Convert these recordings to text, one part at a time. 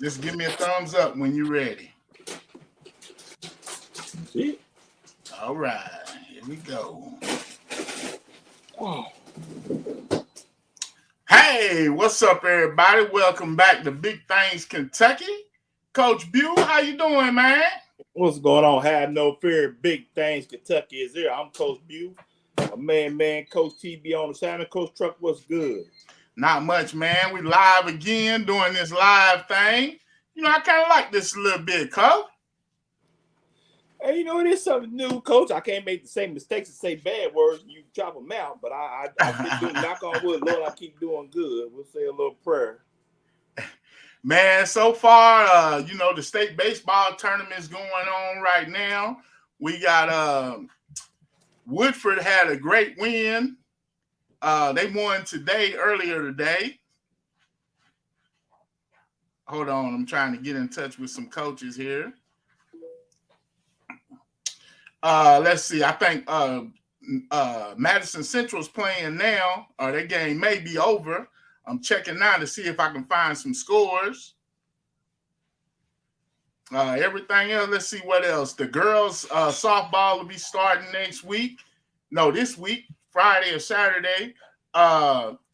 Just give me a thumbs up when you're ready. See? All right, here we go. Oh. Hey, what's up, everybody? Welcome back to Big Things Kentucky. Coach Bew, how you doing, man? What's going on? Have no fear. Big Things Kentucky is here. I'm Coach Bew. My man, Coach TB on the side. Coach Truck, what's good? Not much, man. We live again doing this live thing. You know, I kind of like this a little bit, Coach. Hey, you know, it is something new, Coach. I can't make the same mistakes and say bad words and you drop them out, but I keep doing, knock on wood, Lord, I keep doing good. We'll say a little prayer. Man, so far, you know, the state baseball tournament is going on right now. We got Woodford had a great win. They won earlier today. Hold on, I'm trying to get in touch with some coaches here. Let's see. I think Madison Central's playing now, or their game may be over. I'm checking now to see if I can find some scores. Everything else, let's see what else. The girls' softball will be starting next week. No, this week, Friday or Saturday.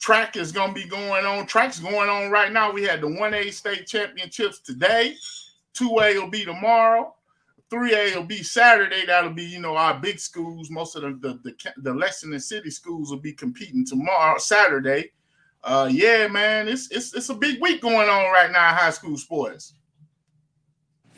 Track is going to be going on. Track's going on right now. We had the 1A state championships today. 2A will be tomorrow. 3A will be Saturday. That'll be, you know, our big schools. Most of the Lexington City schools will be competing tomorrow, Saturday. Yeah, man, it's a big week going on right now in high school sports.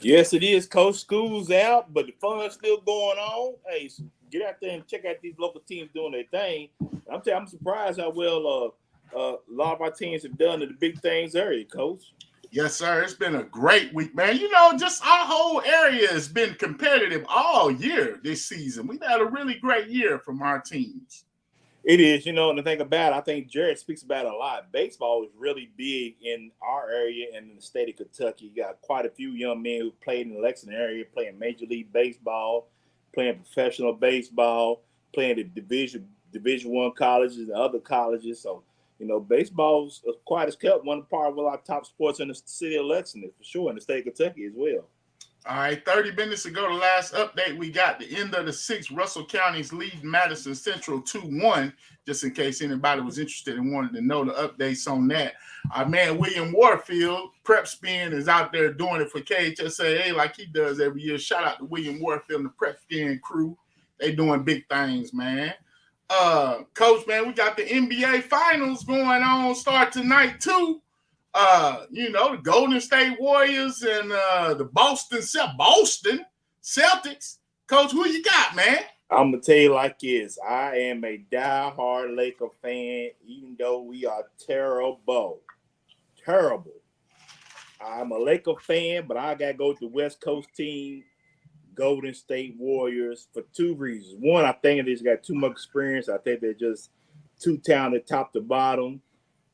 Yes, it is, Coach. School's out, but the fun's still going on. Hey, so get out there and check out these local teams doing their thing. I'm surprised how well a lot of our teams have done in the big things area, Coach. Yes, sir. It's been a great week, man. You know, just our whole area has been competitive all year this season. We've had a really great year from our teams. It is, you know, and the thing about it, I think Jared speaks about it a lot. Baseball is really big in our area and in the state of Kentucky. You got quite a few young men who played in the Lexington area, playing Major League Baseball, playing professional baseball, playing the Division I colleges and other colleges. So, you know, baseball's quite as kept one part of our top sports in the city of Lexington, for sure, in the state of Kentucky as well. All right, 30 minutes ago, the last update, we got the end of the sixth. Russell County's lead Madison Central 2-1, just in case anybody was interested and wanted to know the updates on that. Our man William Warfield, Prep Spin, is out there doing it for KHSAA like he does every year. Shout out to William Warfield and the Prep Spin crew. They doing big things, man. Coach, man, we got the NBA Finals going on, start tonight, too. You know, the Golden State Warriors and the Boston Celtics. Coach, who you got, man? I'm going to tell you like this. I am a diehard Laker fan, even though we are terrible. Terrible. I'm a Laker fan, but I got to go with the West Coast team, Golden State Warriors, for two reasons. One, I think they just got too much experience. I think they're just too talented top to bottom.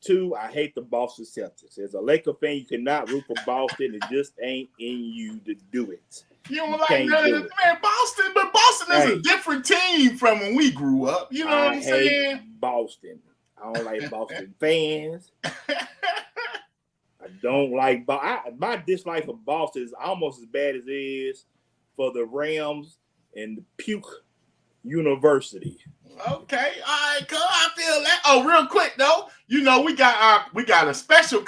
Two, I hate the Boston Celtics. As a Laker fan, you cannot root for Boston. It just ain't in you to do it. You don't like none of it. Man, Boston, but Boston is a different team from when we grew up. You know what I'm saying? Boston. I don't like Boston fans. I don't like my dislike for Boston is almost as bad as it is for the Rams and the Puke University. Okay, all right, cool. I feel that. Oh, real quick though, you know we got a special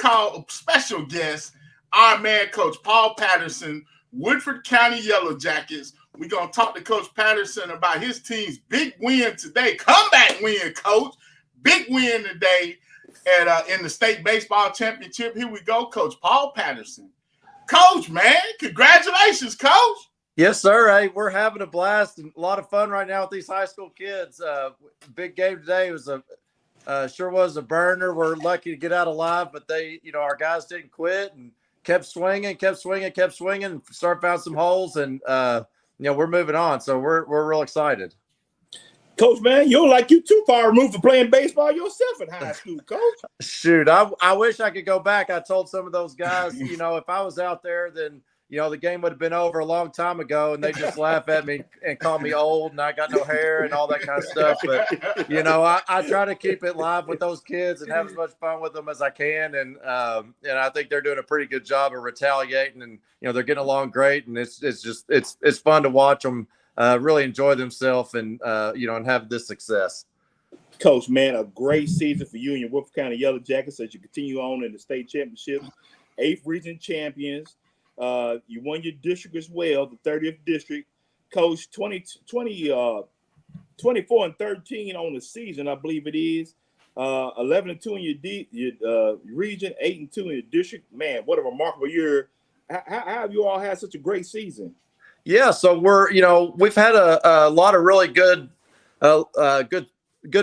guest, our man Coach Paul Patterson, Woodford County Yellow Jackets. We're gonna talk to Coach Patterson about his team's big win today, comeback win, Coach. Big win today at in the state baseball championship. Here we go, Coach Paul Patterson. Coach, man, congratulations, Coach. Yes, sir. Hey, we're having a blast and a lot of fun right now with these high school kids. Big game today. It was sure was a burner. We're lucky to get out alive, but our guys didn't quit and kept swinging, and started found some holes, and we're moving on. So we're real excited. Coach, man, you too far removed from playing baseball yourself in high school, Coach. Shoot, I wish I could go back. I told some of those guys, if I was out there, then the game would have been over a long time ago, and they just laugh at me and call me old and I got no hair and all that kind of stuff. But I try to keep it live with those kids and have as much fun with them as I can, and I think they're doing a pretty good job of retaliating, and they're getting along great, and it's fun to watch them really enjoy themselves and and have this success. Coach, man, a great season for you and your Woodford County Yellow Jackets as you continue on in the state championship, 8th region champions. You won your district as well, the 30th district. Coach, 24-13 on the season, I believe it is. 11-2 in your region, 8-2 in your district. Man, what a remarkable year! How have you all had such a great season? Yeah, so we've had a lot of really good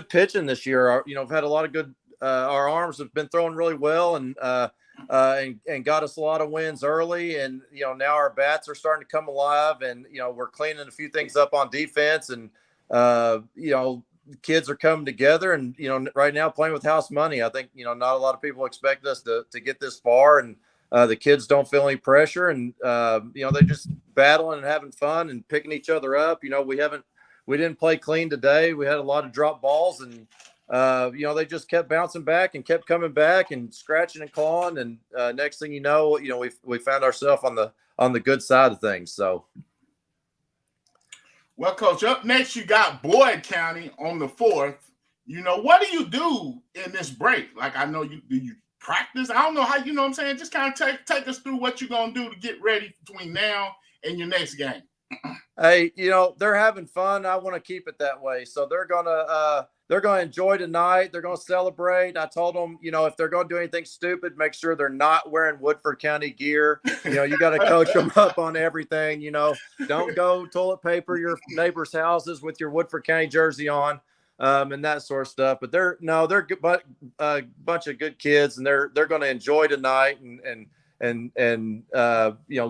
pitching this year. We've had a lot of good. Our arms have been throwing really well, and got us a lot of wins early, and now our bats are starting to come alive, and we're cleaning a few things up on defense, and kids are coming together, and right now playing with house money. I think not a lot of people expect us to get this far, and the kids don't feel any pressure, and they're just battling and having fun and picking each other up. We didn't play clean today. We had a lot of drop balls, and they just kept bouncing back and kept coming back and scratching and clawing, and next thing you know, we found ourselves on the good side of things. So, well, Coach, up next you got Boyd County on the 4th. What do you do in this break? Like, I know you practice. I don't know how, what I'm saying. Just kind of take us through what you're gonna do to get ready between now and your next game. Hey, they're having fun. I want to keep it that way. So they're gonna enjoy tonight. They're gonna celebrate. I told them, if they're gonna do anything stupid, make sure they're not wearing Woodford County gear. You got to coach them up on everything. Don't go toilet paper your neighbors' houses with your Woodford County jersey on, and that sort of stuff. But they're good, but a bunch of good kids, and they're going to enjoy tonight and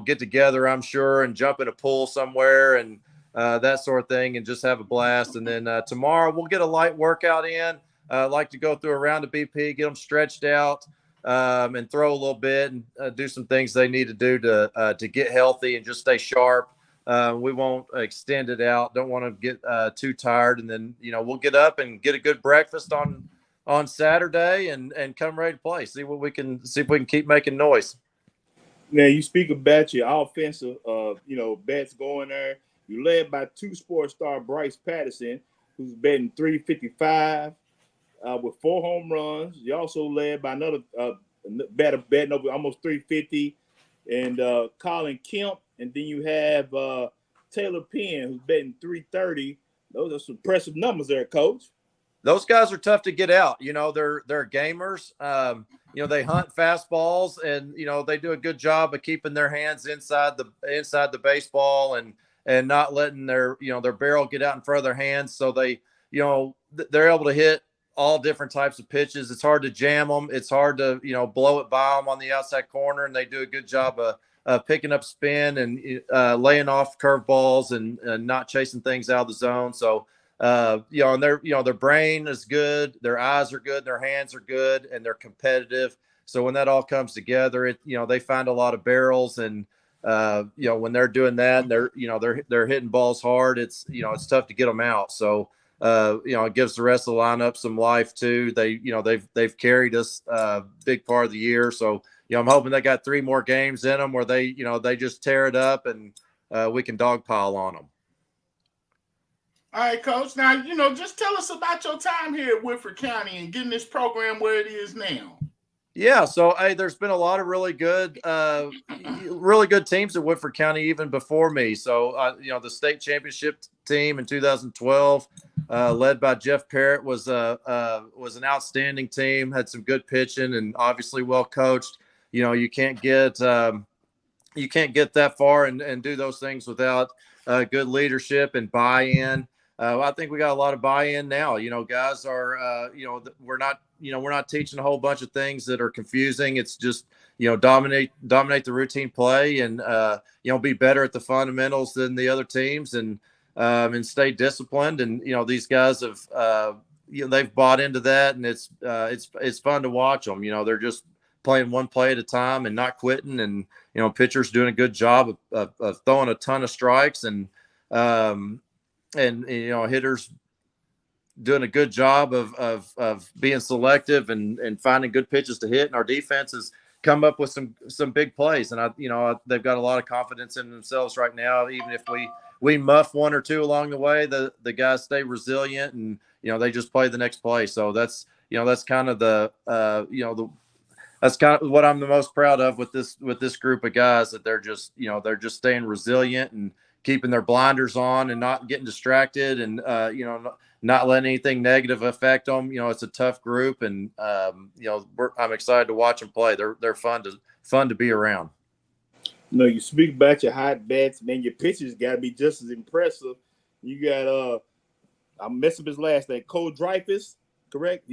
get together, I'm sure, and jump in a pool somewhere and that sort of thing, and just have a blast. And then tomorrow we'll get a light workout in. Like to go through a round of BP, get them stretched out, and throw a little bit, and do some things they need to do to get healthy and just stay sharp. We won't extend it out. Don't want to get too tired. And then, we'll get up and get a good breakfast on Saturday and come ready to play. See if we can keep making noise. Now, you speak about your offensive, bets going there. You led by 2 sports star Bryce Patterson, who's betting 355 with 4 home runs. You also led by another batter betting over almost 350, and Colin Kemp. And then you have Taylor Penn, who's betting 330. Those are some impressive numbers there, Coach. Those guys are tough to get out. They're gamers. They hunt fastballs, and they do a good job of keeping their hands inside the baseball and not letting their barrel get out in front of their hands. So they're able to hit all different types of pitches. It's hard to jam them. It's hard to blow it by them on the outside corner, and they do a good job of picking up spin and laying off curveballs and not chasing things out of the zone. So. And their brain is good, their eyes are good, their hands are good, and they're competitive. So when that all comes together, they find a lot of barrels, and when they're doing that, and they're hitting balls hard. It's tough to get them out. So it gives the rest of the lineup some life too. They've carried us a big part of the year. So I'm hoping they got 3 more games in them where they just tear it up and we can dogpile on them. All right, Coach. Now, just tell us about your time here at Woodford County and getting this program where it is now. Yeah, so there's been a lot of really good teams at Woodford County even before me. So the state championship team in 2012, led by Jeff Parrott, was an outstanding team. Had some good pitching and obviously well coached. You can't get that far and do those things without good leadership and buy-in. I think we got a lot of buy-in now. Guys are, we're not teaching a whole bunch of things that are confusing. It's just, dominate the routine play and, be better at the fundamentals than the other teams. And, and stay disciplined. And these guys have they've bought into that, and it's fun to watch them. They're just playing one play at a time and not quitting. And pitchers doing a good job of throwing a ton of strikes, and hitters doing a good job of being selective and finding good pitches to hit. And our defense has come up with some big plays, and they've got a lot of confidence in themselves right now. Even if we muff one or two along the way, the guys stay resilient, and they just play the next play. So that's kind of that's kind of what I'm the most proud of with this group of guys, that they're just staying resilient and keeping their blinders on and not getting distracted, and not letting anything negative affect them. It's a tough group, and I'm excited to watch them play. They're fun to be around. You speak about your hot bats, and then your pitchers got to be just as impressive. You got I'm messing up his last name, Cole Dreyfus, correct?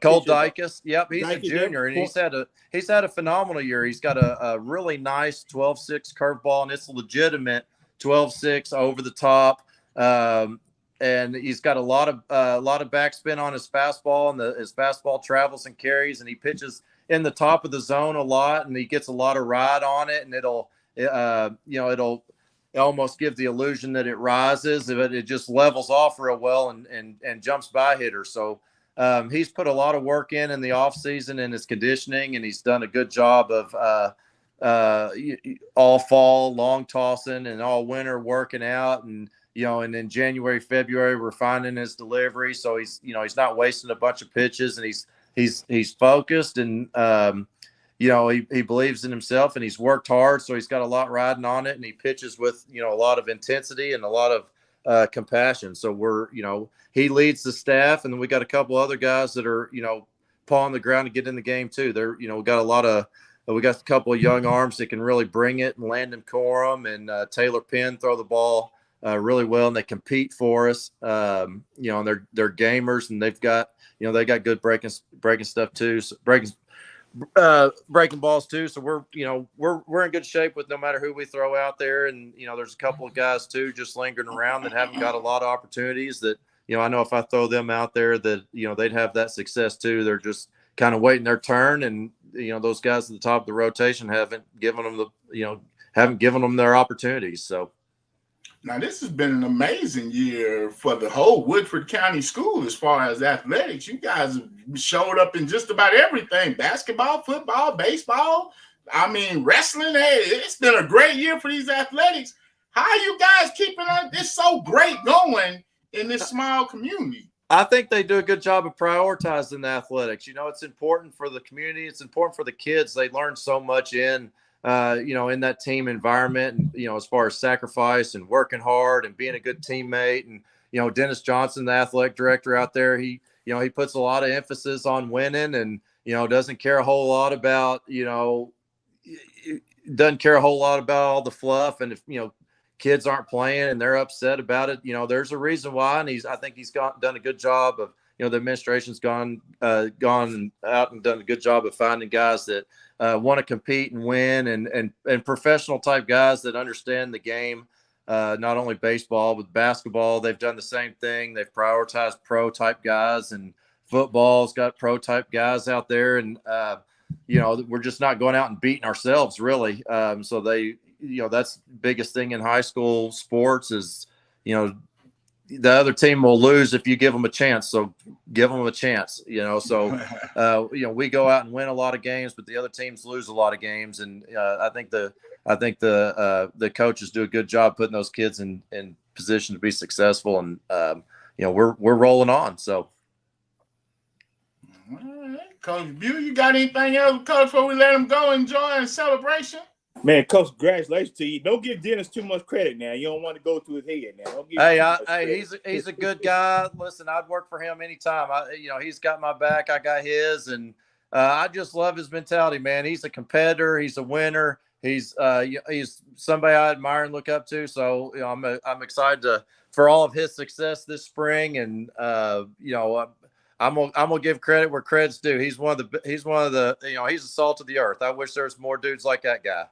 Cole Dicus. Yep, he's Dicus, a junior, and he's had a phenomenal year. He's got a really nice 12-6 curveball, and it's a legitimate 12-6 over the top. And he's got a lot of backspin on his fastball, and his fastball travels and carries, and he pitches in the top of the zone a lot, and he gets a lot of ride on it, and it'll almost give the illusion that it rises, but it just levels off real well and jumps by hitters. So he's put a lot of work in the off season in his conditioning, and he's done a good job of all fall long tossing and all winter working out, and and in January, February, refining his delivery. So he's not wasting a bunch of pitches, and he's focused, and he believes in himself, and he's worked hard. So he's got a lot riding on it, and he pitches with a lot of intensity and a lot of compassion. So he leads the staff, and then we got a couple other guys that are pawing the ground to get in the game too. We got a couple of young arms that can really bring it, and Landon Corum and Taylor Penn throw the ball really well, and they compete for us. And they're gamers, and they've got they got good breaking stuff too, so breaking balls too. So we're in good shape with no matter who we throw out there. And there's a couple of guys too just lingering around that haven't got a lot of opportunities that I know if I throw them out there that they'd have that success too. They're just kind of waiting their turn, and those guys at the top of the rotation haven't given them their opportunities. So now this has been an amazing year for the whole Woodford County School as far as athletics. You guys have showed up in just about everything: basketball, football, baseball. I mean, wrestling. Hey, it's been a great year for these athletics. How are you guys keeping this so great going in this small community? I think they do a good job of prioritizing the athletics. It's important for the community. It's important for the kids. They learn so much in that team environment, and, as far as sacrifice and working hard and being a good teammate. And, Dennis Johnson, the athletic director out there, he puts a lot of emphasis on winning, and, doesn't care a whole lot about, doesn't care a whole lot about all the fluff. And if, kids aren't playing and they're upset about it, there's a reason why. And I think he's done a good job of, the administration's gone out and done a good job of finding guys that want to compete and win, and professional type guys that understand the game, not only baseball, but basketball. They've done the same thing. They've prioritized pro type guys, and football's got pro type guys out there. And, we're just not going out and beating ourselves really. So that's the biggest thing in high school sports is, the other team will lose if you give them a chance. So give them a chance, so, we go out and win a lot of games, but the other teams lose a lot of games. And I think the coaches do a good job putting those kids in position to be successful. And, we're rolling on. So. All right. Coach Bew, you got anything else, Coach, before we let him go enjoy a celebration? Man, Coach, congratulations to you. Don't give Dennis too much credit now. You don't want to go to his head now. Don't give he's a good guy. Listen, I'd work for him anytime. He's got my back. I got his, and I just love his mentality, man. He's a competitor. He's a winner. He's somebody I admire and look up to. So I'm excited for all of his success this spring, and I'm gonna give credit where credit's due. He's one of the he's the salt of the earth. I wish there was more dudes like that guy.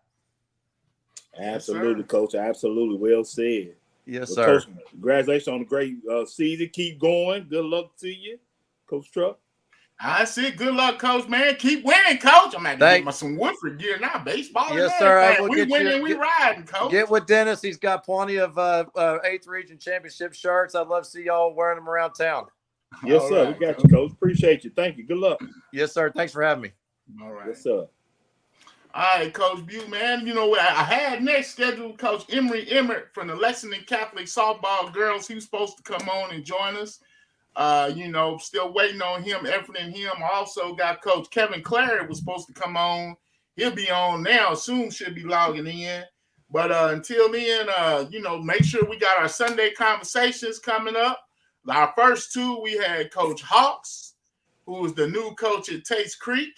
Absolutely, Coach. Absolutely. Well said. Yes, Well, sir. Coach, congratulations on a great season. Keep going. Good luck to you, Coach Truck. I see. Good luck, Coach, man. Keep winning, Coach. I'm going to get some Woodford gear now. Baseball and Yes, sir. I everything. will We get winning, you. we riding, Coach. Get with Dennis. He's got plenty of 8th Region Championship shirts. I'd love to see y'all wearing them around town. Yes, All sir. right, We got you, Coach. Appreciate you. Thank you. Good luck. Yes, sir. Thanks for having me. All right. Yes, sir. All right, Coach Butte, man. You know what? I had next scheduled Coach Emery Emmert from the Lexington Catholic softball girls. He was supposed to come on and join us. Still waiting on him, efforting him. I also got Coach Kevin Clary was supposed to come on. He'll be on now. Soon should be logging in. But until then, make sure we got our Sunday conversations coming up. Our first two, we had Coach Hawks, who is the new coach at Tates Creek.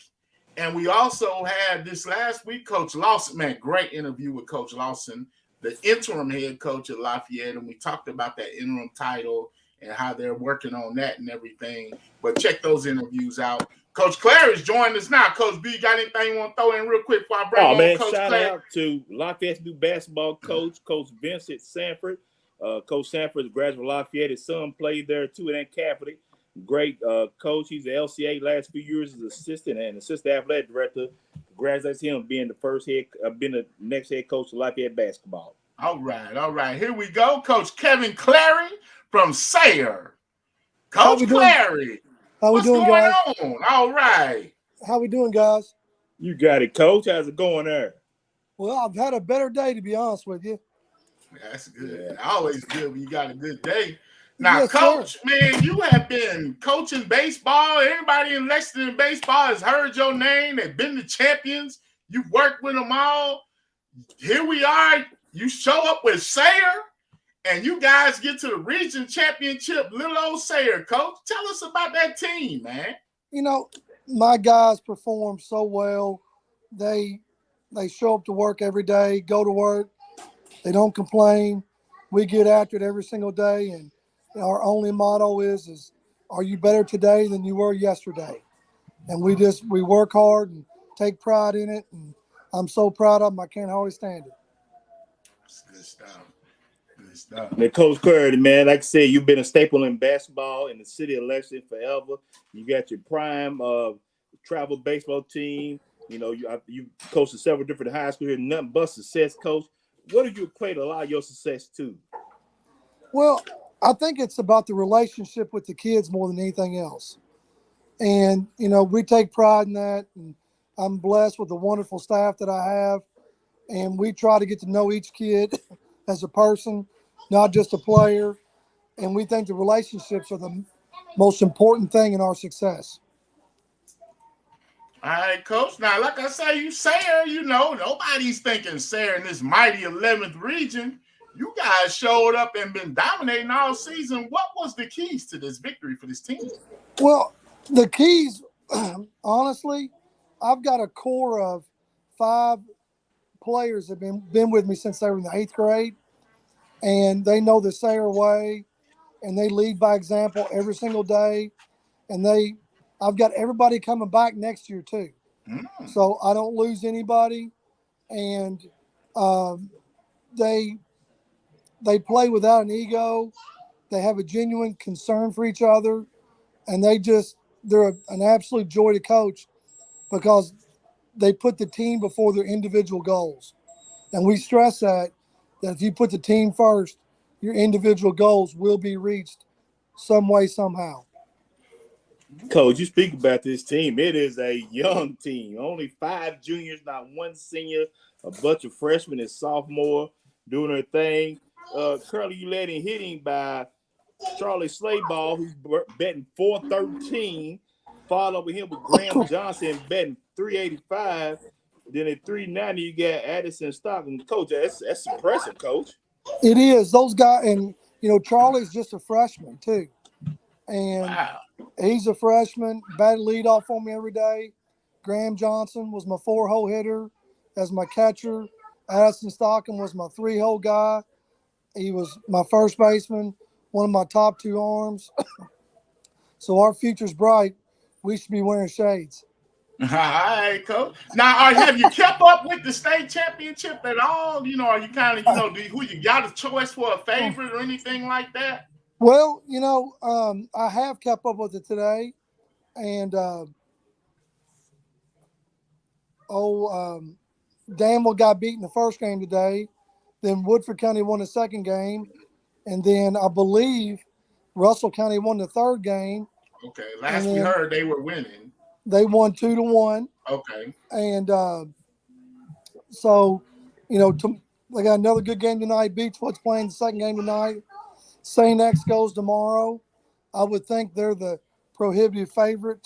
And we also had this last week, Coach Lawson. Man, great interview with Coach Lawson, the interim head coach at Lafayette. And we talked about that interim title and how they're working on that and everything. But check those interviews out. Coach Clary's joined us now. Coach B, got anything you want to throw in real quick before I bring on Coach shout Clary? out to Lafayette's new basketball coach, Coach Vincent Sanford. Coach Sanford is a graduate of Lafayette. His son played there too at Catholic. Great coach. He's the LCA last few years as assistant and assistant athletic director. Congratulations to him being the next head coach of Lafayette basketball. All right. Here we go. Coach Kevin Clary from Sayre. Coach Clary. How we doing, guys? What's going on? All right. How we doing, guys? You got it, Coach. How's it going there? Well, I've had a better day, to be honest with you. That's good. Yeah. Always good when you got a good day. Now, yes, Coach, sir. Man, you have been coaching baseball. Everybody in Lexington baseball has heard your name. They've been the champions. You've worked with them all. Here we are. You show up with Sayre, and you guys get to the region championship, little old Sayre, Coach. Tell us about that team, man. You know, my guys perform so well. They show up to work every day, go to work. They don't complain. We get after it every single day, and our only motto is are you better today than you were yesterday? And we work hard and take pride in it, and I'm so proud of them, I can't hardly stand it. That's good stuff. Good stuff. Now, Coach Curry, man, like I said, you've been a staple in basketball in the city of Lexington forever. You got your prime travel baseball team. You know, you coached at several different high schools here, nothing but success, Coach. What do you equate a lot of your success to? Well, I think it's about the relationship with the kids more than anything else. And, we take pride in that. And I'm blessed with the wonderful staff that I have. And we try to get to know each kid as a person, not just a player. And we think the relationships are the most important thing in our success. All right, Coach. Now, like I say, you Sayre, nobody's thinking Sayre in this mighty 11th region. You guys showed up and been dominating all season. What was the keys to this victory for this team? Well, the keys, honestly, I've got a core of 5 players that have been with me since they were in the 8th grade, and they know the Sayre way, and they lead by example every single day. And I've got everybody coming back next year too, so I don't lose anybody, and they play without an ego. They have a genuine concern for each other, and they're an absolute joy to coach because they put the team before their individual goals. And we stress that if you put the team first, your individual goals will be reached some way, somehow. Coach, you speak about this team. It is a young team. Only 5 juniors, not 1 senior, a bunch of freshmen and sophomore doing their thing. Currently, you led in hitting by Charlie Slayball, who's betting .413. Followed with him with Graham Johnson betting .385. Then at .390, you got Addison Stockton. Coach, that's impressive, Coach. It is. Those guys, and, Charlie's just a freshman, too. And he's a freshman, batted leadoff for me every day. Graham Johnson was my 4-hole hitter as my catcher. Addison Stockton was my 3-hole guy. He was my first baseman, one of my top 2 arms. So our future's bright. We should be wearing shades. All right, coach. Now, have you kept up with the state championship at all? You know, are you kind of, who you got a choice for a favorite or anything like that? Well, I have kept up with it today, and Danville got beaten the first game today. Then Woodford County won the second game, and then I believe Russell County won the third game. Okay, last we heard they were winning. They won 2-1. Okay, and so they got another good game tonight. Beechwood's playing the second game tonight. St. X goes tomorrow. I would think they're the prohibitive favorite,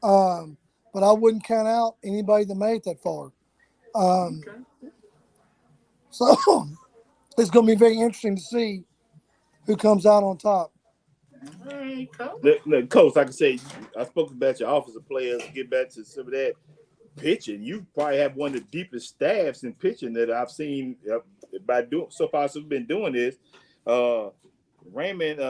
but I wouldn't count out anybody that made it that far. So it's going to be very interesting to see who comes out on top. Hey, Coach. Look, Coach, like I say, I spoke about your offensive players. Get back to some of that pitching. You probably have one of the deepest staffs in pitching that I've seen by doing so far. Since we've been doing this. Raymond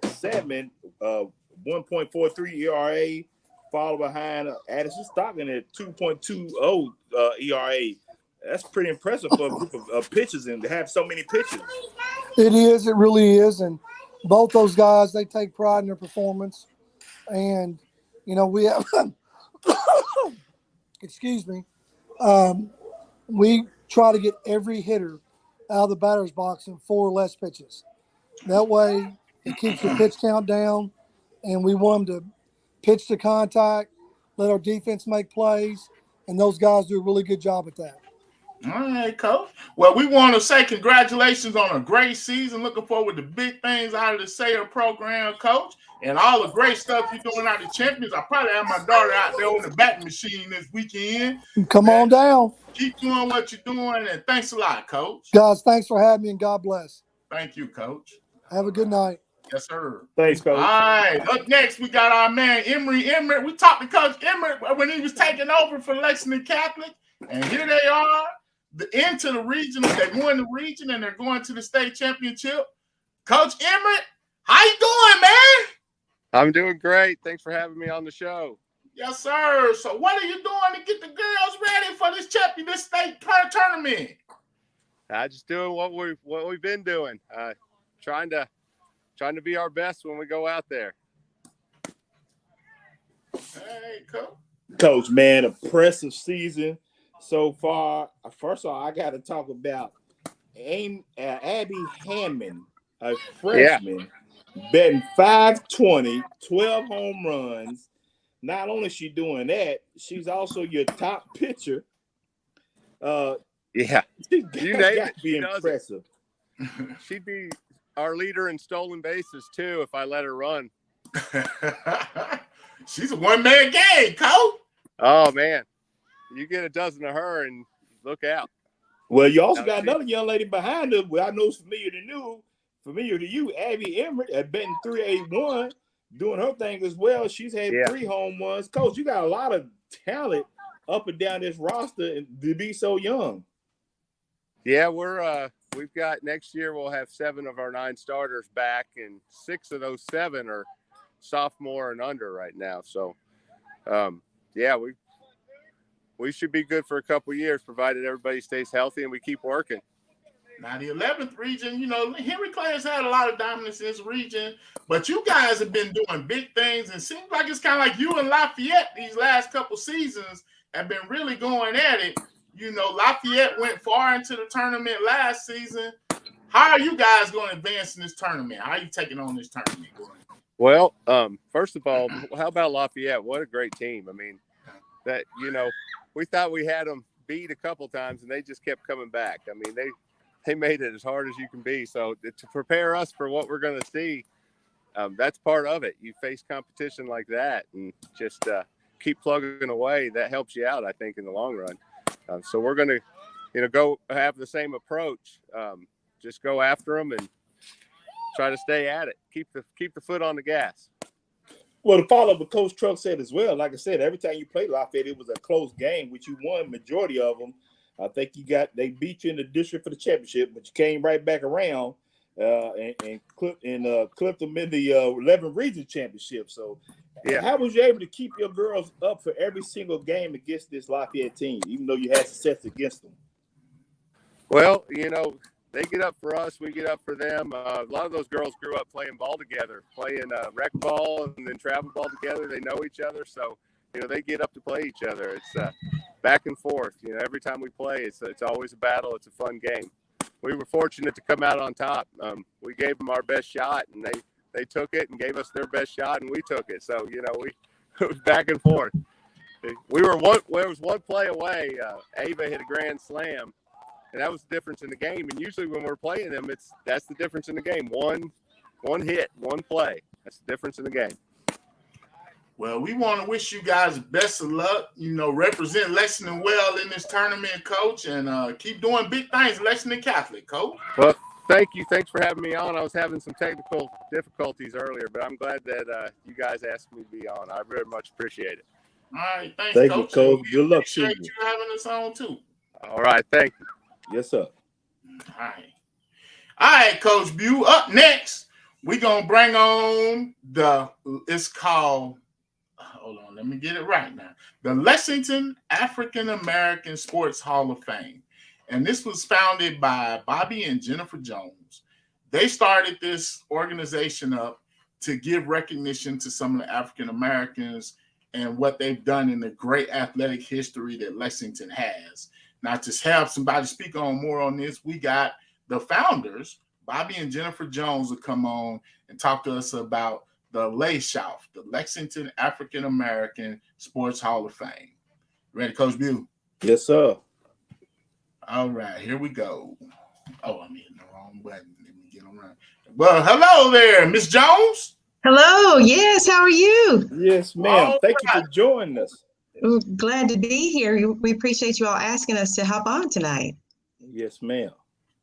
Sadman, 1.43 ERA, followed behind Addison Stockton at 2.20 ERA. That's pretty impressive for a group of pitchers and to have so many pitchers. It is. It really is. And both those guys, they take pride in their performance. And, we have excuse me. We try to get every hitter out of the batter's box in 4 or less pitches. That way it keeps the pitch count down, and we want them to pitch to contact, let our defense make plays, and those guys do a really good job at that. All right, Coach. Well, we want to say congratulations on a great season. Looking forward to big things out of the Sayer program, Coach, and all the great stuff you're doing out of the Champions. I probably have my daughter out there on the batting machine this weekend. Come on down. Keep doing what you're doing, and thanks a lot, Coach. Guys, thanks for having me, and God bless. Thank you, Coach. Have a good night. Yes, sir. Thanks, Coach. All right. Up next, we got our man, Emery Emmert. We talked to Coach Emmert when he was taking over for Lexington Catholic, and here they are. Into the regional, they won the region and they're going to the state championship. Coach Emmert, how you doing, man? I'm doing great. Thanks for having me on the show. Yes, sir. So what are you doing to get the girls ready for this state tournament? Just doing what we've been doing. Trying to be our best when we go out there. Hey, Coach, man, impressive season so far. First of all, I got to talk about Abby Hammond, a freshman, betting 520, 12 home runs. Not only is she doing that, she's also your top pitcher. You name it. Be impressive. She'd be our leader in stolen bases too if I let her run. She's a one-man game, Coach. Oh man, you get a dozen of her and look out. Well, you also got another young lady behind her. Well, I know it's familiar to you, Abby Emmert at betting 381, doing her thing as well. She's had 3 home runs. Coach, you got a lot of talent up and down this roster and to be so young. Yeah, we've got next year we'll have 7 of our 9 starters back, and 6 of those 7 are sophomore and under right now. So, we should be good for a couple years, provided everybody stays healthy and we keep working. Now, the 11th region, Henry Clay has had a lot of dominance in this region, but you guys have been doing big things, and it seems like it's kind of like you and Lafayette these last couple seasons have been really going at it. Lafayette went far into the tournament last season. How are you guys going to advance in this tournament? How are you taking on this tournament? Well, first of all, how about Lafayette? What a great team. I mean, we thought we had them beat a couple times, and they just kept coming back. I mean, they made it as hard as you can be. So to prepare us for what we're going to see, that's part of it. You face competition like that and just keep plugging away. That helps you out, I think, in the long run. So we're going to, go have the same approach. Just go after them and try to stay at it. Keep the foot on the gas. Well, to follow up what Coach Truck said as well, like I said, every time you played Lafayette, it was a close game, which you won majority of them. I think they beat you in the district for the championship, but you came right back around and clipped them in the 11 region championship. So Yeah. How was you able to keep your girls up for every single game against this Lafayette team, even though you had success against them? Well, they get up for us, we get up for them. A lot of those girls grew up playing ball together, playing rec ball and then travel ball together. They know each other, so they get up to play each other. It's back and forth. Every time we play, it's always a battle. It's a fun game. We were fortunate to come out on top. We gave them our best shot, and they took it and gave us their best shot, and we took it. So it was back and forth. There was one play away. Ava hit a grand slam. And that was the difference in the game. And usually when we're playing them, that's the difference in the game. One hit, one play. That's the difference in the game. Well, we want to wish you guys best of luck. Represent Lexington well in this tournament, Coach, and keep doing big things, Lexington Catholic, Coach. Well, thank you. Thanks for having me on. I was having some technical difficulties earlier, but I'm glad that you guys asked me to be on. I very much appreciate it. All right, thanks, Thank Coach. you, Coach. Good luck to Appreciate you. you having us on too. All right, thank you. Yes, sir. All right, Coach Bew. Up next, we're going to bring on it's called, hold on, let me get it right now. The Lexington African American Sports Hall of Fame. And this was founded by Bobby and Jennifer Jones. They started this organization up to give recognition to some of the African Americans and what they've done in the great athletic history that Lexington has. Now, to have somebody speak on more on this, we got the founders, Bobby and Jennifer Jones, will come on and talk to us about the LASHOF, the Lexington African American Sports Hall of Fame. Ready, Coach Bew? Yes, sir. All right, here we go. Oh, I'm hitting the wrong button. Let me get them right. Well, hello there, Miss Jones. Hello. Yes. How are you? Yes, ma'am. Thank you for joining us. Glad to be here. We appreciate you all asking us to hop on tonight. Yes, ma'am.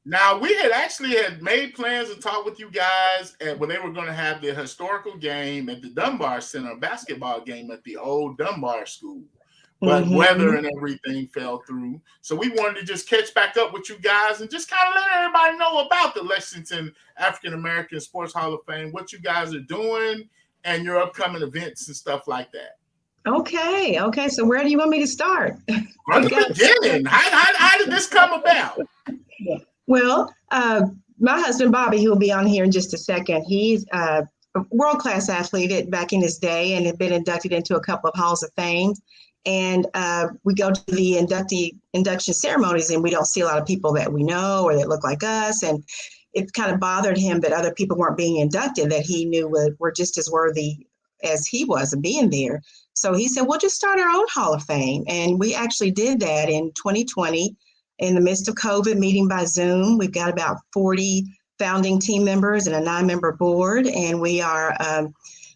Now, we had made plans to talk with you guys when they were going to have the historical game at the Dunbar Center, a basketball game at the old Dunbar School. But weather and everything fell through. So we wanted to just catch back up with you guys and just kind of let everybody know about the Lexington African American Sports Hall of Fame, what you guys are doing, and your upcoming events and stuff like that. Okay. So where do you want me to start? From the beginning, how did this come about? Well, my husband, Bobby, who will be on here in just a second, he's a world-class athlete back in his day and had been inducted into a couple of halls of fame. And we go to the induction ceremonies and we don't see a lot of people that we know or that look like us. And it kind of bothered him that other people weren't being inducted that he knew were just as worthy as he was of being there. So he said, we'll just start our own Hall of Fame. And we actually did that in 2020 in the midst of COVID, meeting by Zoom. We've got about 40 founding team members and a 9-member board. And we are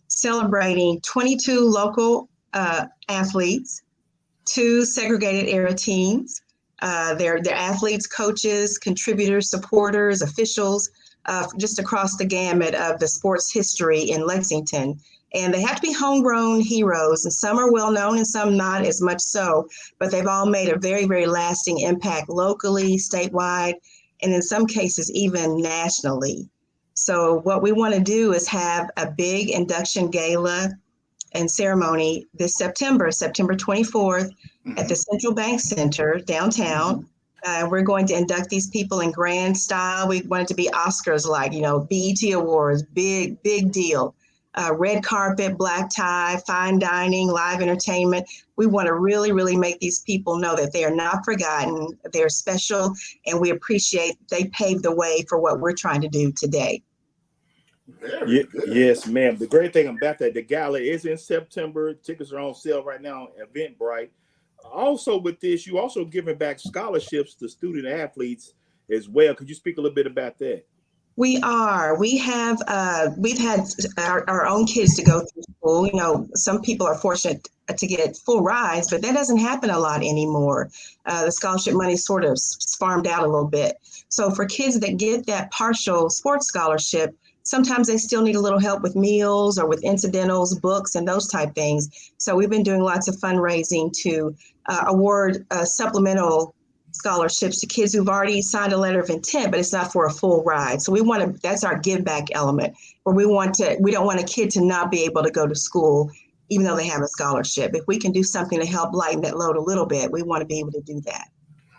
celebrating 22 local athletes, 2 segregated era teams. They're athletes, coaches, contributors, supporters, officials, just across the gamut of the sports history in Lexington. And they have to be homegrown heroes, and some are well known and some not as much so, but they've all made a very, very lasting impact locally, statewide, and in some cases even nationally. So what we want to do is have a big induction gala and ceremony this September 24th at the Central Bank Center downtown. We're going to induct these people in grand style. We want it to be Oscars-like, BET Awards, big deal. Red carpet, black tie, fine dining, live entertainment. We want to really, really make these people know that they are not forgotten, they're special, and we appreciate they paved the way for what we're trying to do today. Yes, ma'am. The great thing about that, the gala is in September. Tickets are on sale right now on Eventbrite. Also with this, you also giving back scholarships to student athletes as well. Could you speak a little bit about that? We are. We've had our own kids to go through school. Some people are fortunate to get full rides, but that doesn't happen a lot anymore. The scholarship money sort of farmed out a little bit. So for kids that get that partial sports scholarship, sometimes they still need a little help with meals or with incidentals, books, and those type things. So we've been doing lots of fundraising to award supplemental scholarships to kids who've already signed a letter of intent, but it's not for a full ride. So that's our give back element, where we don't want a kid to not be able to go to school even though they have a scholarship. If we can do something to help lighten that load a little bit, we want to be able to do that.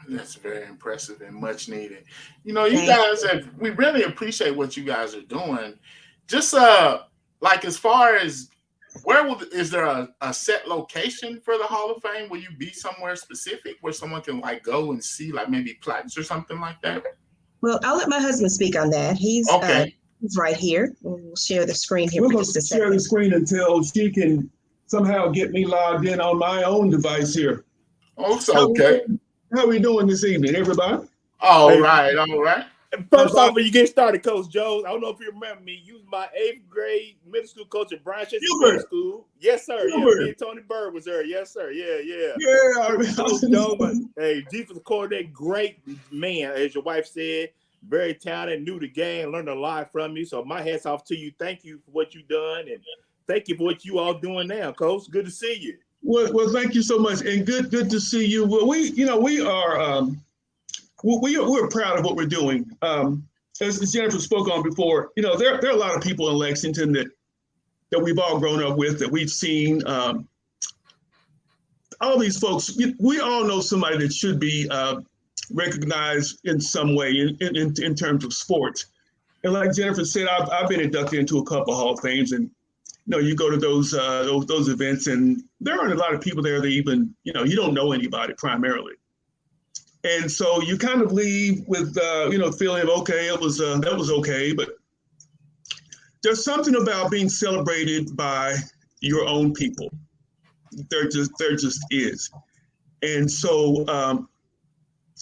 That's very impressive and much needed. You know, we really appreciate what you guys are doing. Just like as far as is there a set location for the Hall of Fame? Will you be somewhere specific where someone can like go and see like maybe plaques or something like that? Well, I'll let my husband speak on that. He's right here. We'll share the screen here. We're for going just a to share second. the screen until she can somehow get me logged in on my own device here. Oh, so okay. How are we doing this evening, everybody? All right. First off, when you get started, Coach Jones, I don't know if you remember me. You was my 8th grade middle school coach at Bryan Middle School. Yes, sir. Yeah, me and Tony Bird was there. Yes, sir. Yeah. Coach Jones, hey, defensive coordinator, great man, as your wife said. Very talented, knew the game, learned a lot from you. So my hat's off to you. Thank you for what you've done, and thank you for what you all doing now, Coach. Good to see you. Well, thank you so much, and good to see you. Well, we're proud of what we're doing. As Jennifer spoke on before, there are a lot of people in Lexington that we've all grown up with, that we've seen. All these folks, we all know somebody that should be recognized in some way in terms of sports. And like Jennifer said, I've been inducted into a couple of Hall of Fames, and you go to those events, and there aren't a lot of people there that even you don't know anybody primarily. And so you kind of leave with, feeling okay, that was okay. But there's something about being celebrated by your own people. There just is. And so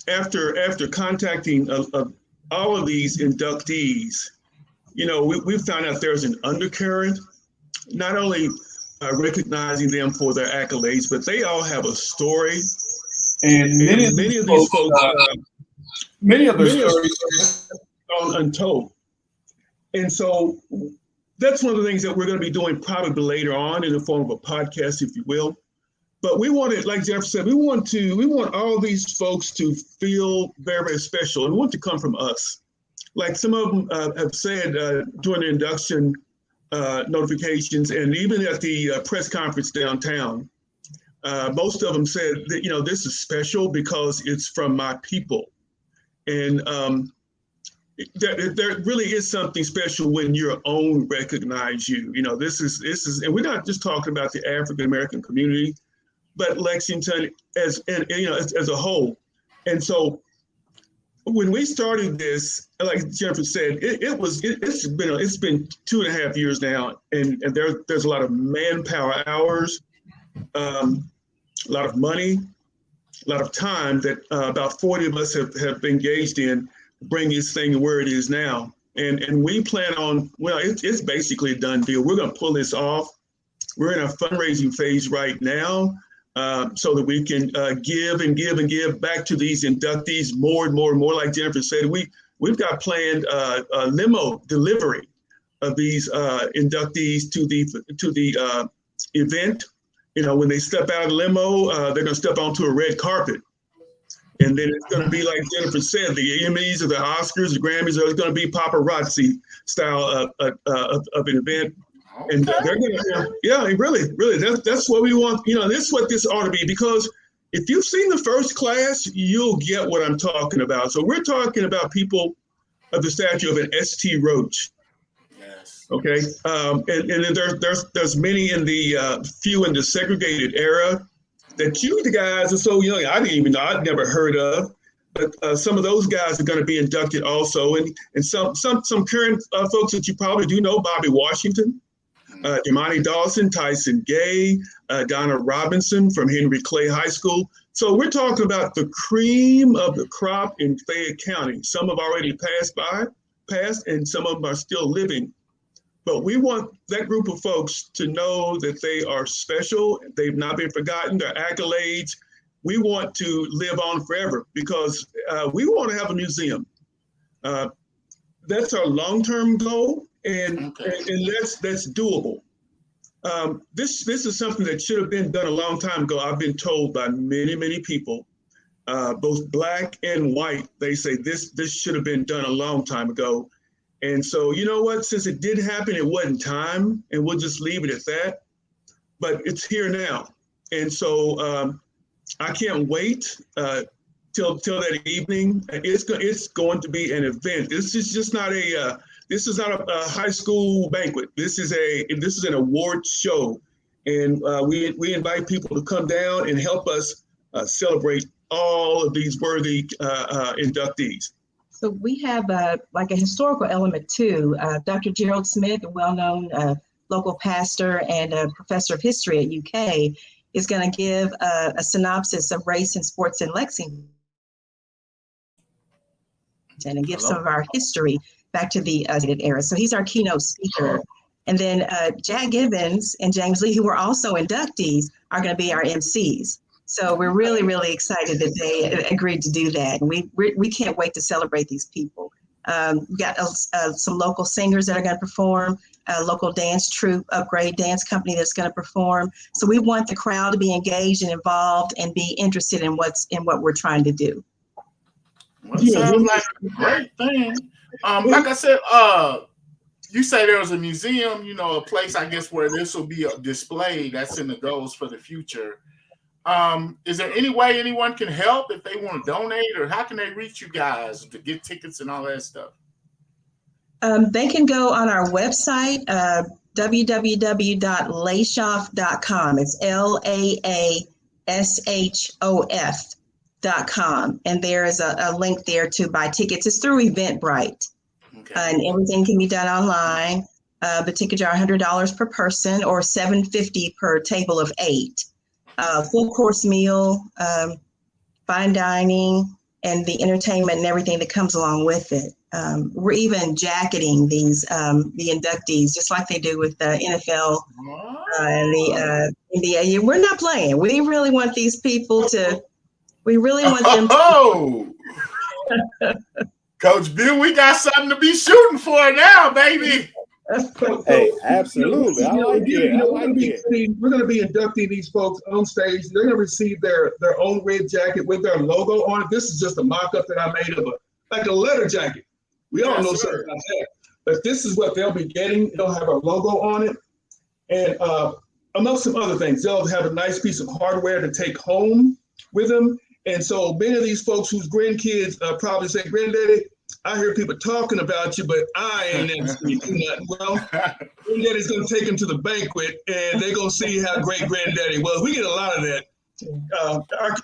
after contacting all of these inductees, we found out there's an undercurrent, not only recognizing them for their accolades, but they all have a story. And many of these folks, many of their stories are gone untold. And so that's one of the things that we're going to be doing probably later on in the form of a podcast, if you will. But we wanted, like Jeff said, we want all these folks to feel very, very special and want to come from us. Like some of them have said during the induction notifications, and even at the press conference downtown, most of them said that, this is special because it's from my people. And there really is something special when your own recognize you. This is, and we're not just talking about the African-American community, but Lexington as a whole. And so when we started this, like Jennifer said, it's been 2.5 years now, and there's a lot of manpower hours, a lot of money, a lot of time that about 40 of us have engaged in bringing this thing to where it is now. And we plan on, it's basically a done deal. We're going to pull this off. We're in a fundraising phase right now so that we can give and give and give back to these inductees more and more and more. Like Jennifer said, we've got planned a limo delivery of these inductees to the event. When they step out of the limo, they're going to step onto a red carpet. And then it's going to be like Jennifer said, the Emmys or the Oscars, the Grammys, are going to be paparazzi style of an event. Okay. And they're going to, really, that's what we want. This is what this ought to be, because if you've seen the first class, you'll get what I'm talking about. So we're talking about people of the stature of an St. Roach. Yes. Okay. And then there's many in the few in the segregated era that you guys are so young. I didn't even know. I'd never heard of. But some of those guys are going to be inducted also, and some current folks that you probably do know: Bobby Washington, Imani Dawson, Tyson Gay, Donna Robinson from Henry Clay High School. So we're talking about the cream of the crop in Fayette County. Some have already passed, and some of them are still living. But we want that group of folks to know that they are special. They've not been forgotten. Their accolades. We want to live on forever because we want to have a museum. That's our long-term goal, and that's doable. This is something that should have been done a long time ago. I've been told by many people, both black and white. They say this should have been done a long time ago. And so, you know what? Since it did happen, it wasn't time, and we'll just leave it at that. but it's here now. And so I can't wait till that evening. It's going to be an event. This is just not a high school banquet. This is an award show, and we invite people to come down and help us celebrate all of these worthy inductees. So we have like a historical element too. Dr. Gerald Smith, a well-known local pastor and a professor of history at UK, is going to give a synopsis of race and sports in Lexington and give some of our history back to the era. So he's our keynote speaker. And then Jack Gibbons and James Lee, who were also inductees, are going to be our MCs. So we're really, really excited that they agreed to do that. And we can't wait to celebrate these people. We've got some local singers that are going to perform, a local dance troupe, Upgrade Dance Company that's going to perform. So we want the crowd to be engaged and involved and be interested in what we're trying to do. Well, it sounds like a great thing. Like I said, you say there was a museum, a place, I guess, where this will be displayed. That's in the goals for the future. Is there any way anyone can help if they want to donate, or how can they reach you guys to get tickets and all that stuff? They can go on our website, www.laishoff.com. It's LAASHOF.com. And there is a link there to buy tickets. It's through Eventbrite. Okay. And everything can be done online. The tickets are $100 per person or $750 per table of 8. Full course meal, fine dining, and the entertainment and everything that comes along with it. We're even jacketing these the inductees, just like they do with the NFL and the NBA. We're not playing. We really want these people to. We really want them. Coach Bill, we got something to be shooting for now, baby. Hey, absolutely. I like it. We're going to be inducting these folks on stage. They're going to receive their own red jacket with their logo on it. This is just a mock-up that I made of a letter jacket. We all know something about that. But this is what they'll be getting. They'll have our logo on it. And amongst some other things, they'll have a nice piece of hardware to take home with them. And so many of these folks whose grandkids probably say, "Granddaddy, I hear people talking about you, but I ain't never seen nothing." Well, Granddaddy's going to take them to the banquet, and they're going to see how great Granddaddy was. We get a lot of that. Our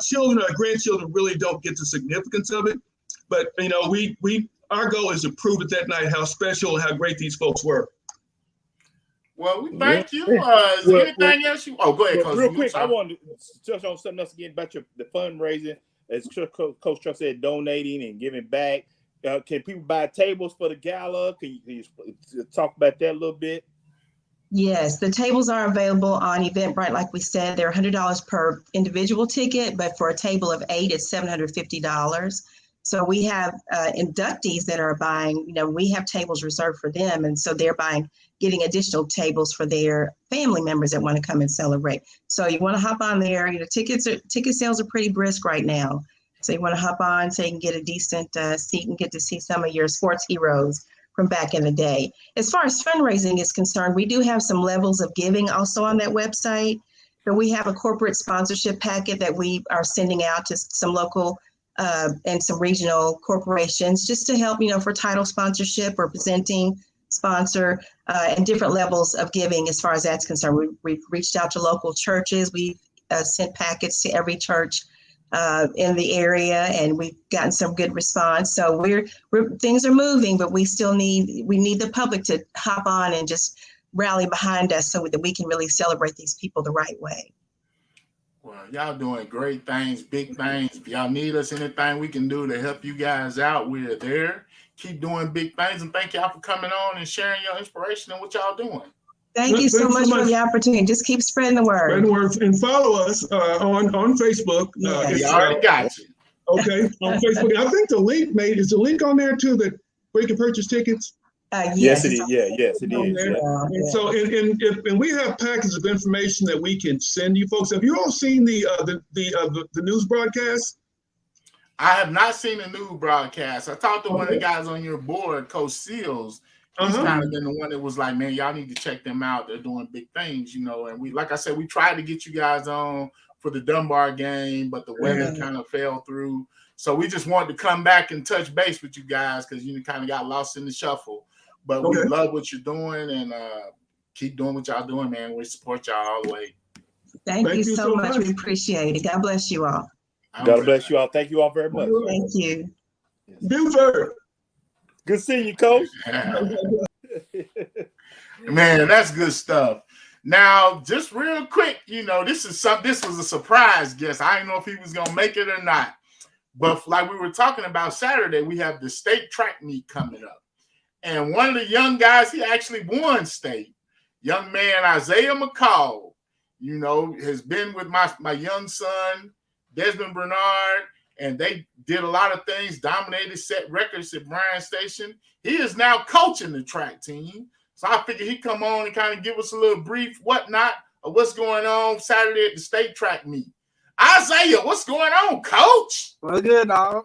children, our grandchildren really don't get the significance of it. But, our goal is to prove it that night how special and how great these folks were. Well, we thank you. Is there anything else you? Oh, go ahead, Coach. Real quick, I wanted to touch on something else again about the fundraising. As Coach Chuck said, donating and giving back. Can people buy tables for the gala? Can you talk about that a little bit? Yes, the tables are available on Eventbrite. Like we said, they're $100 per individual ticket, but for a table of 8, it's $750. So we have inductees that are buying, we have tables reserved for them. And so they're getting additional tables for their family members that want to come and celebrate. So you want to hop on there. Ticket sales are pretty brisk right now. So you want to hop on so you can get a decent seat and get to see some of your sports heroes from back in the day. As far as fundraising is concerned, we do have some levels of giving also on that website. But we have a corporate sponsorship packet that we are sending out to some local and some regional corporations just to help, for title sponsorship or presenting sponsor and different levels of giving as far as that's concerned. We've reached out to local churches. We've sent packets to every church in the area, and we've gotten some good response. So things are moving, but we need the public to hop on and just rally behind us so that we can really celebrate these people the right way. Well, y'all doing great things, big things. If y'all need us, anything we can do to help you guys out, we're there. Keep doing big things, and thank y'all for coming on and sharing your inspiration and what y'all doing. Thank you so much for the opportunity. Just keep spreading the word. Spreading the word, and follow us on Facebook. We already got you. Okay, on Facebook. I think the link is the link on there too that where you can purchase tickets. Yes, it is. Yes, it is. And so, and we have packets of information that we can send you folks. Have you all seen the news broadcast? I have not seen the news broadcast. I talked to one of the guys on your board, Coach Seals, He's kind of been the one that was like, man, y'all need to check them out. They're doing big things, you know. And we, like I said, we tried to get you guys on for the Dunbar game, but the weather kind of fell through. So we just wanted to come back and touch base with you guys because you kind of got lost in the shuffle. But we love what you're doing and keep doing what y'all doing, man. We support y'all all the way. Thank you so much. We appreciate it. God bless you all. God bless you all. Thank you all very much. Thank you. Buford. Good seeing you, Coach. Man, that's good stuff. Now, just real quick, you know, this was a surprise guest. I didn't know if he was gonna make it or not. But like we were talking about Saturday, we have the state track meet coming up. And one of the young guys, he actually won state. Young man Isaiah Mccall, you know, has been with my young son, Desmond Bernard, and they did a lot of things, dominated, set records at Bryan Station. He is now coaching the track team. So I figured he'd come on and kind of give us a little brief whatnot of what's going on Saturday at the state track meet. Isaiah, what's going on, Coach? Well, good, dog.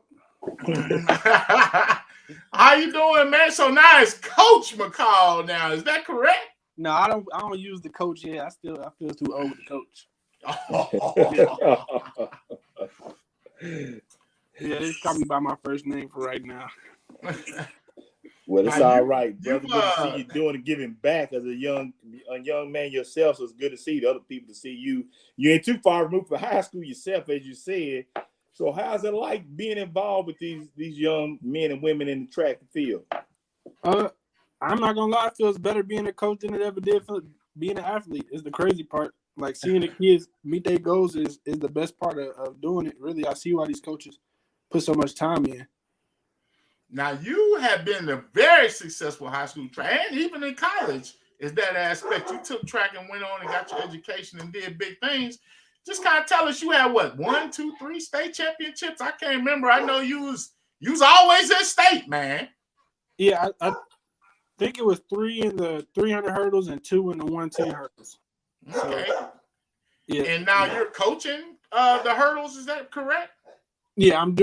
How you doing, man? So now it's Coach Mccall now. Is that correct? No, I don't use the coach yet. I feel too old to coach. Yeah, they call me by my first name for right now. Well, it's all right, brother. Good to see you doing and giving back as a young man yourself. So it's good to see the other people to see you. You ain't too far removed from high school yourself, as you said. So how's it like being involved with these young men and women in the track and field? I'm not gonna lie, it feels better being a coach than it ever did for being an athlete. Is the crazy part. Like seeing the kids meet their goals is the best part of doing it. Really, I see why these coaches put so much time in. Now, you have been a very successful high school track, and even in college, is that aspect. You took track and went on and got your education and did big things. Just kind of tell us, you had what, 1, 2, 3 state championships? I can't remember. I know you was always in state, man. Yeah, I think it was 3 in the 300 hurdles and 2 in the 110 hurdles. Okay. So, yeah. And now you're coaching the hurdles, is that correct? Yeah, I'm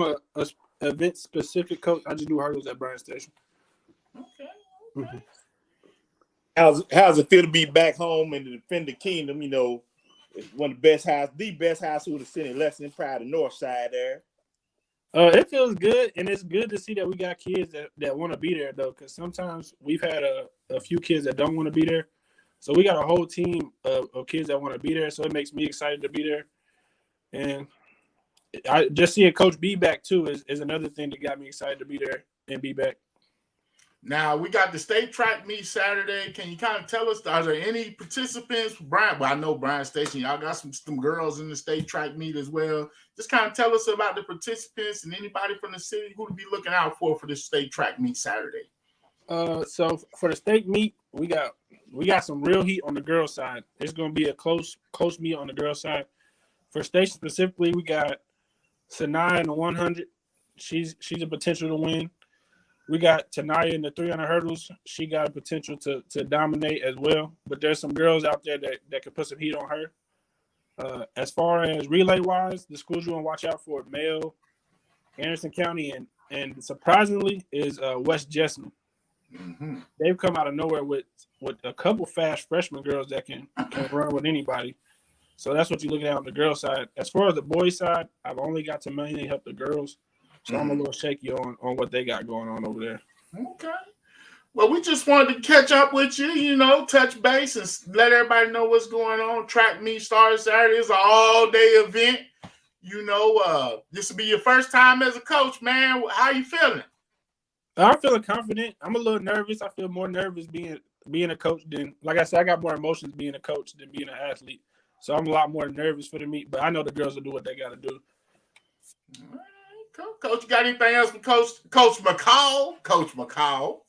a event specific coach. I just do hurdles at Bryan Station. Okay. Mm-hmm. How's it feel to be back home and to defend the kingdom? You know, it's one of the best high school in the city, Lexington, proud of the north side there. It feels good, and it's good to see that we got kids that want to be there, though, because sometimes we've had a few kids that don't want to be there. So we got a whole team of kids that want to be there, so it makes me excited to be there. And I just seeing Coach B back, too, is another thing that got me excited to be there and be back. Now, we got the state track meet Saturday. Can you kind of tell us, are there any participants? Brian, well, I know Bryan Station, y'all got some girls in the state track meet as well. Just kind of tell us about the participants and anybody from the city who to be looking out for this state track meet Saturday. So for the state meet, we got some real heat on the girls' side. It's going to be a close meet on the girls' side. For station specifically, we got Sanaya in the 100. She's a potential to win. We got Tanaya in the 300 hurdles. She got a potential to dominate as well. But there's some girls out there that can put some heat on her. As far as relay-wise, the schools you want to watch out for, Mayo, Anderson County, and surprisingly is West Jessamine. Mm-hmm. They've come out of nowhere with a couple fast freshman girls that can run with anybody. So that's what you're looking at on the girls' side. As far as the boys' side, I've only got to mainly help the girls. So I'm a little shaky on what they got going on over there. Okay. Well, we just wanted to catch up with you, touch base and let everybody know what's going on. Track meet starts Saturday. It's an all-day event. This will be your first time as a coach, man. How you feeling? I'm feeling confident. I'm a little nervous. I feel more nervous being a coach than, like I said, I got more emotions being a coach than being an athlete. So I'm a lot more nervous for the meet, but I know the girls will do what they got to do. All right. Coach, you got anything else for Coach Mccall? Coach Mccall.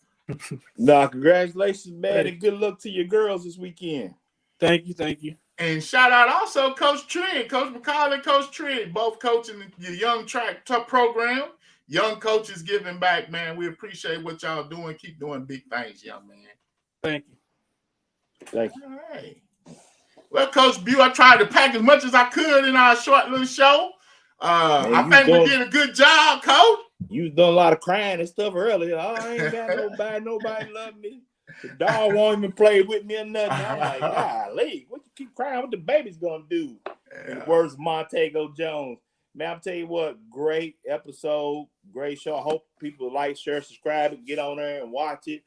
Nah, congratulations, man, and good luck to your girls this weekend. Thank you. And shout out also Coach Trent, Coach Mccall and Coach Trent, both coaching your young track program. Young coaches giving back, man. We appreciate what y'all doing. Keep doing big things, young man. Thank you. All right. Well, Coach Bew, I tried to pack as much as I could in our short little show. I think we did a good job, Coach. You was doing a lot of crying and stuff earlier. Oh, I ain't got nobody love me. The dog won't even play with me or nothing. I'm like, golly, what you keep crying? What the baby's gonna do? In the words of Montego Jones. Man, I'm tell you what, great episode, great show. I hope people like, share, subscribe, and get on there and watch it.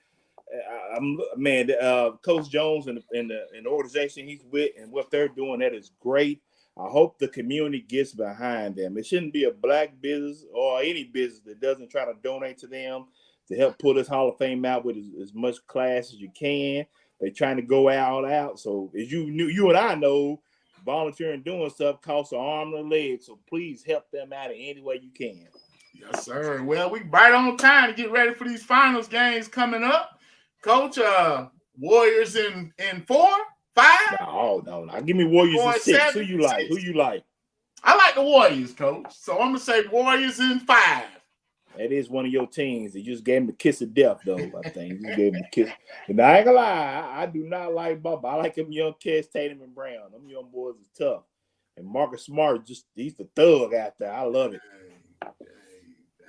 Coach Jones and the organization he's with and what they're doing, that is great. I hope the community gets behind them. It shouldn't be a black business or any business that doesn't try to donate to them to help pull this Hall of Fame out with as much class as you can. They're trying to go all out. So as you and I know, volunteering doing stuff costs an arm and a leg. So please help them out in any way you can. Yes, sir. Well, we right on time to get ready for these finals games coming up. Coach, Warriors in 4, 5? No. Give me Warriors in 6. 7, Who you like? 6. Who you like? I like the Warriors, Coach. So I'm gonna say Warriors in 5. That is one of your teams. You just gave him the kiss of death, though. I think you just gave him the kiss. And I ain't gonna lie, I do not like Bubba. I like them young kids, Tatum and Brown. Them young boys are tough. And Marcus Smart, he's the thug out there. I love it.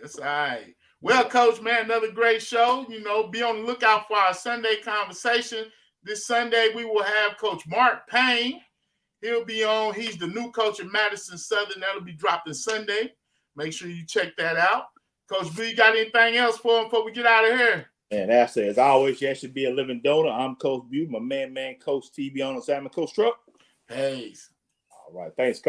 That's all right. Well, Coach, man, another great show. Be on the lookout for our Sunday conversation. This Sunday, we will have Coach Mark Payne. He'll be on. He's the new coach at Madison Southern. That'll be dropping Sunday. Make sure you check that out. Coach B, got anything else for him before we get out of here? And that's it. As always, you should be a living donor. I'm Coach B, my man, Coach TV on assignment. Coach Truck. Peace. All right. Thanks, Coach.